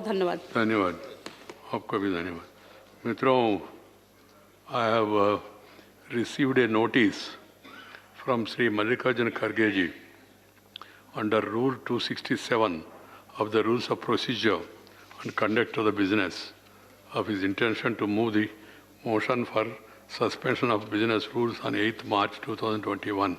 धन्यवाद। धन्यवाद, आपको भी धन्यवाद। मित्रों, I have received a notice from Sri Mallikarjun Kharge ji under Rule 267 of the Rules of Procedure and Conduct of the Business of his intention to move the motion for suspension of business rules on 8th March 2021,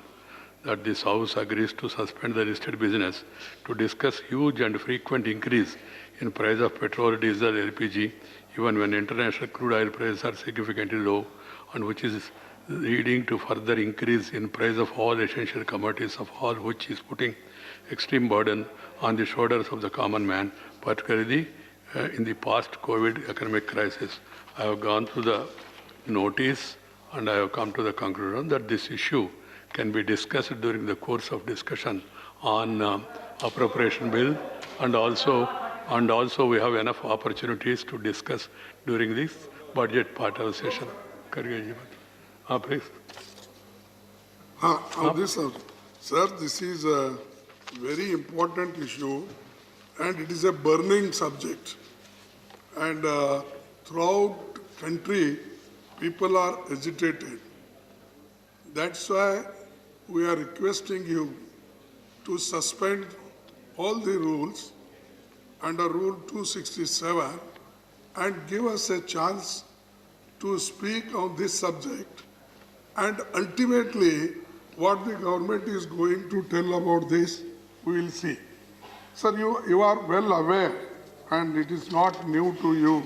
that this House agrees to suspend the listed business to discuss huge and frequent increase in price of petrol, diesel, LPG, even when international crude oil prices are significantly low, and which is leading to further increase in price of all essential commodities, of all which is putting extreme burden on the shoulders of the common man, particularly in the past COVID economic crisis. I have gone through the notice and I have come to the conclusion that this issue can be discussed during the course of discussion on appropriation bill, and also we have enough opportunities to discuss during this budget part of the session. Please. Sir, this is a very important issue and it is a burning subject. And throughout country, people are agitated. That's why we are requesting you to suspend all the rules under Rule 267 and give us a chance to speak on this subject, and ultimately what the government is going to tell about this, we will see. Sir, you are well aware, and it is not new to you.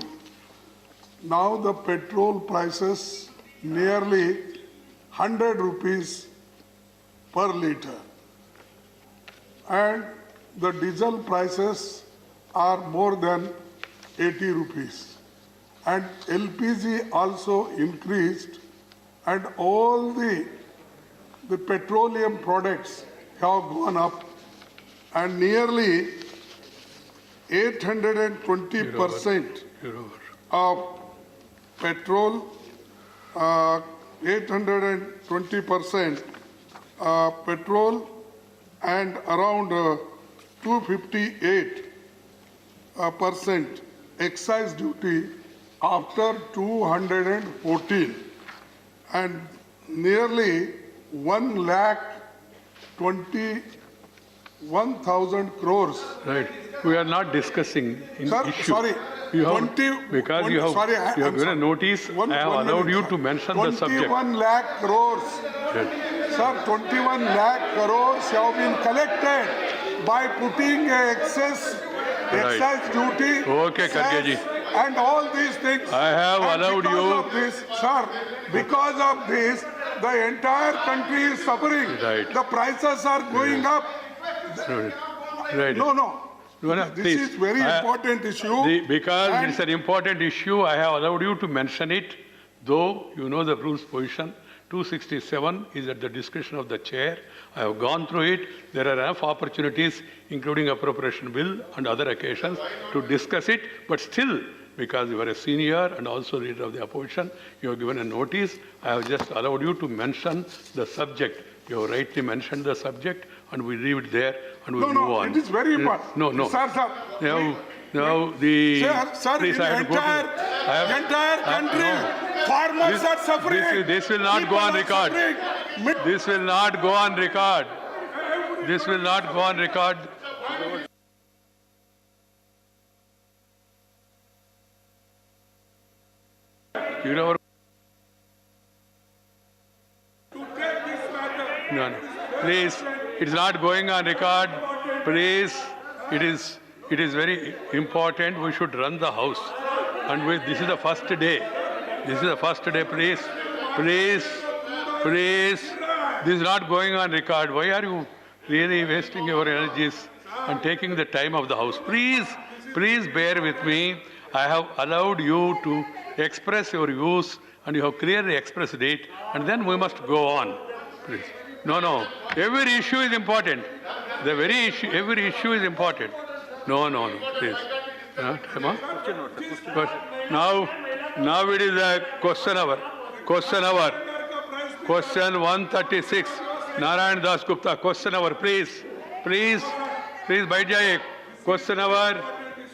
Now the petrol prices nearly 100 rupees per litre, and the diesel prices are more than 80 rupees. And LPG also increased, and all the petroleum products have gone up, and nearly 820% of petrol, 820% petrol, and around 258% excise duty after 214, and nearly 1,21,000 crores. Right. We are not discussing in Sir, issue. sorry. You have given a notice. I have allowed you to mention the subject. 21 lakh crores. Yes. Sir, 21 lakh crores have been collected by putting excess duty. Okay, Kharge ji. And all these things. I have allowed you. Because of this, the entire country is suffering. Right. The prices are going up. Right. No. This is very important issue. Because it's an important issue, I have allowed you to mention it, though you know the rules position. 267 is at the discretion of the chair. I have gone through it. There are enough opportunities, including appropriation bill and other occasions, to discuss it. But still, because you are a senior and also leader of the opposition, you have given a notice. I have just allowed you to mention the subject. You have rightly mentioned the subject, and we leave it there and we move on. It is very important. No. Sir. Now the... Sir, please, in the entire country, farmers are suffering. This will not go on record. This will not go on record. This will not go on record. You know... No. Please, it's not going on record. Please, it is very important. We should run the house. And this is the first day. This is the first day. Please. This is not going on record. Why are you really wasting your energies and taking the time of the house? Please bear with me. I have allowed you to express your views, and you have clearly expressed it, and then we must go on. Please. No. Every issue is important. Every issue is important. No. Please. But now it is a question hour. Question 136. Narayan Das Gupta. Question hour. Please. Baith jaiye. Question hour.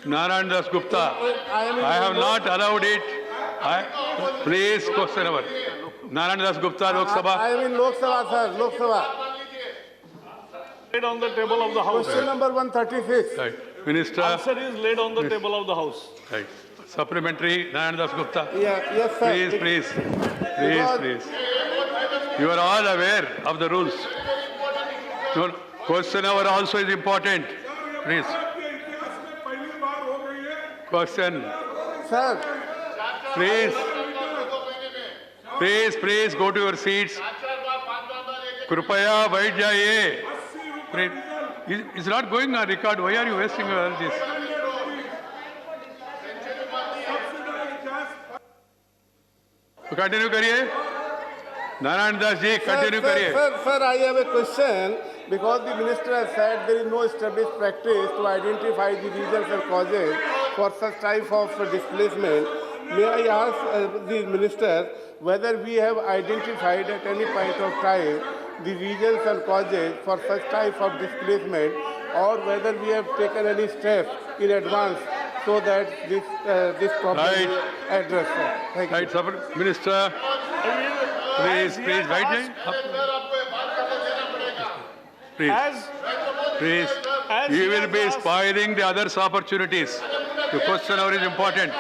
Narayan Das Gupta. I have not allowed it. Please, question hour. Narayan Das Gupta, Lok Sabha. I am in Lok Sabha, sir, Lok Sabha. Laid on the table of the House. Question number 136. Right. Minister. Answer is laid on the table of the House. Right. Supplementary, Narayan Das Gupta. Yes, sir. Please. You are all aware of the rules. No, question hour also is important. Please. Question. Sir, Please go to your seats. कृपया बैठ जाइए. It's not going on record. Why are you wasting all this? Continue करिए. Narayan Das ji continue करिए. Sir, I have a question because the minister has said there is no established practice to identify the reasons and causes for such type of displacement. May I ask the minister whether we have identified at any point of time the reasons and causes for such type of displacement, or whether we have taken any steps in advance so that this problem Right. is addressed. Sir. Thank you. Right, Minister. Please, बैठ जाइए. Please. You will be spoiling the others' opportunities. The question hour is important.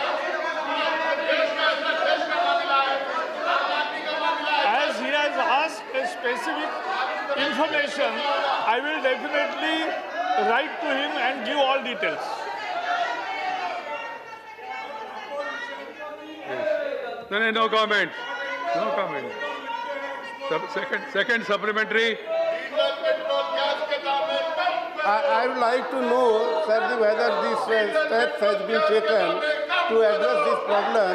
As he has asked a specific information, I will definitely write to him and give all details. No comment. No comment. Second supplementary. I would like to know, sir, whether these steps has been taken to address this problem,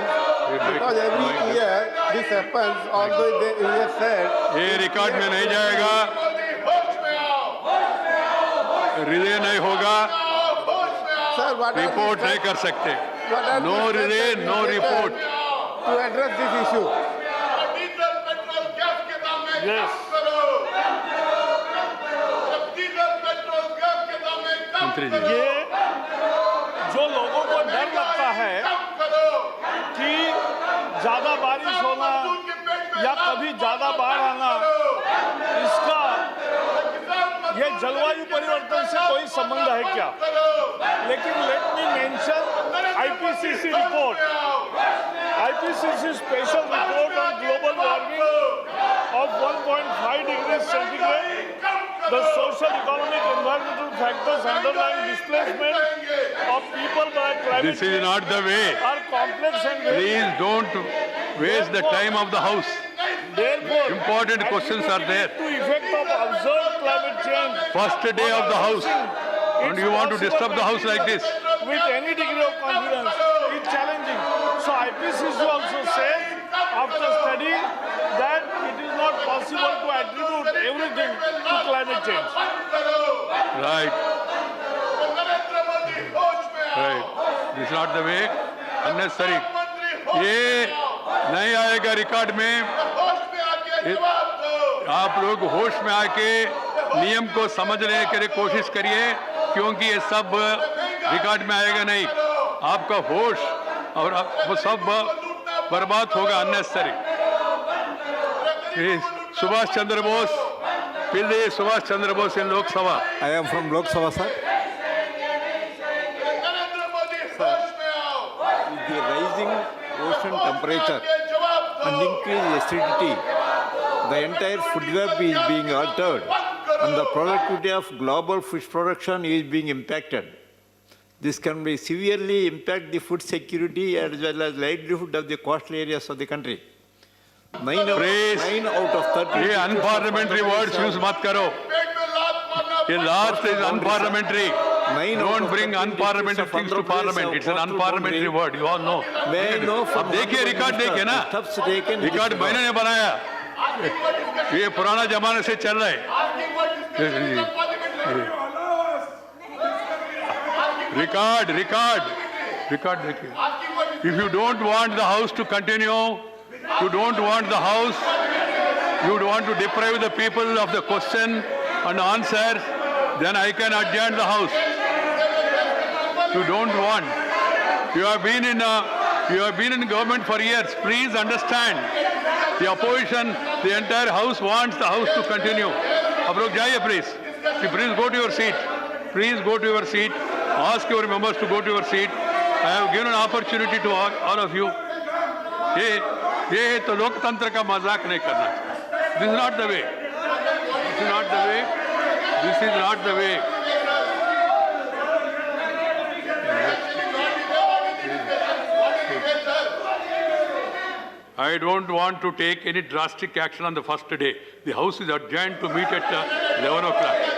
because every year this happens, although he has said. ये record में नहीं जाएगा. Relay नहीं होगा. Sir, what are report the नहीं steps- कर सकते. what are the No steps relay, that no we have report. taken to address this issue? Yes. मंत्री जी. ये जो लोगों को डर लगता है कि ज्यादा बारिश होना या कभी ज्यादा बाढ़ आना, इसका ये जलवायु परिवर्तन से कोई संबंध है क्या? लेकिन let me mention IPCC report, IPCC special report on global warming of 1.5 degrees centigrade. The social, economic, environmental factors underlying displacement of people by climate This is not the way. are complex and very. Please don't waste the time of the House. Therefore, Important questions are there. to effect of observed climate change. First day of the House. And you want to disturb the House like this? With any degree of confidence, it's challenging. So IPCC also says, after studying, that it is not possible to attribute everything to climate change. Right. This is not the way. Unnecessary. ये नहीं आएगा record में. आप लोग होश में आके नियम को समझने के लिए कोशिश करिए, क्योंकि ये सब रिकॉर्ड में आएगा नहीं. आपका होश और वो सब बर्बाद होगा. Unnecessary. Subhash Chandra Bose. Pilli Subhash Chandra Bose in Lok Sabha. I am from Lok Sabha, sir. With the rising ocean temperature and increased acidity, the entire food web is being altered and the productivity of global fish production is being impacted. This can be severely impact the food security as well as livelihood of the coastal areas of the country. 9 out of 30. ये unparliamentary words use मत करो. ये last is unparliamentary. Don't bring unparliamentary things to parliament. It's an unparliamentary word. You all know. अब देखिए record देखिए ना. Record मैंने नहीं बनाया. ये पुराना जमाने से चल रहा है. रिकॉर्ड देखिए. If you don't want the house to continue, you don't want the house, you want to deprive the people of the question and answer, then I can adjourn the house. You don't want. You have been in government for years. Please understand. The opposition, the entire house wants the house to continue. Ab log jaiye, please. Please go to your seat. Please go to your seat. Ask your members to go to your seat. I have given an opportunity to all of you. ये तो लोकतंत्र का मजाक नहीं करना. This is not the way. This is not the way. This is not the way. I don't want to take any drastic action on the first day. The House is adjourned to meet at 11 o'clock.